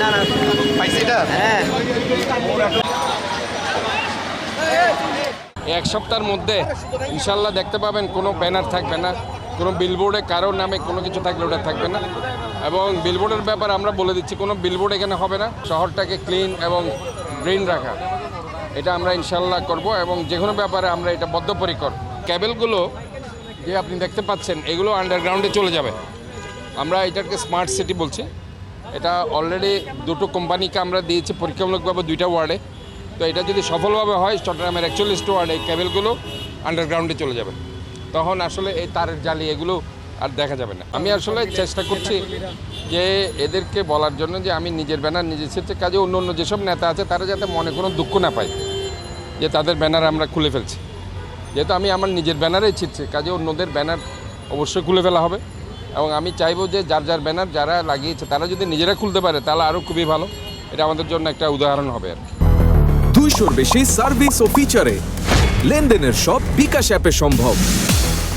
না না পাইছি এটা হ্যাঁ এক সপ্তাহের মধ্যে ইনশাল্লাহ দেখতে পাবেন কোনো ব্যানার থাকবে না, কোনো বিলবোর্ডে কারোর নামে কোনো কিছু থাকলে ওটা থাকবে না। এবং বিলবোর্ডের ব্যাপার আমরা বলে দিচ্ছি, কোনো বিলবোর্ড এখানে হবে না। শহরটাকে ক্লিন এবং গ্রিন রাখা, এটা আমরা ইনশাল্লাহ করব। এবং যে কোনো ব্যাপারে আমরা এটা বদ্ধপরিকর। কেবলগুলো যে আপনি দেখতে পাচ্ছেন এগুলো আন্ডারগ্রাউন্ডে চলে যাবে। আমরা এটাকে স্মার্ট সিটি বলছি। এটা অলরেডি দুটো কোম্পানিকে আমরা দিয়েছি পরীক্ষামূলকভাবে 2টা ওয়ার্ডে। তো এটা যদি সফলভাবে হয় চট্টগ্রামের 41টা ওয়ার্ডে এই কেবলগুলো আন্ডারগ্রাউন্ডে চলে যাবে। তখন আসলে এই তারের জালি এগুলো আর দেখা যাবে না। আমি আসলে চেষ্টা করছি যে এদেরকে বলার জন্য যে আমি নিজের ব্যানার নিজে ছিঁড়ছি, কাজে অন্য অন্য যেসব নেতা আছে তারা যাতে মনে কোনো দুঃখ না পায় যে তাদের ব্যানার আমরা খুলে ফেলছি। যেহেতু আমি আমার নিজের ব্যানারেই ছিঁড়ছি, কাজে অন্যদের ব্যানার অবশ্যই খুলে ফেলা হবে। এবং আমি চাইবো যে যার যার ব্যানার যারা লাগিয়েছে তারা যদি নিজেরা খুলতে পারে তাহলে আরও খুবই ভালো। এটা আমাদের জন্য একটা উদাহরণ হবে আর কি। 200-র বেশি সার্ভিস ও ফিচারে লেনদেনের সব বিকাশ অ্যাপে সম্ভব।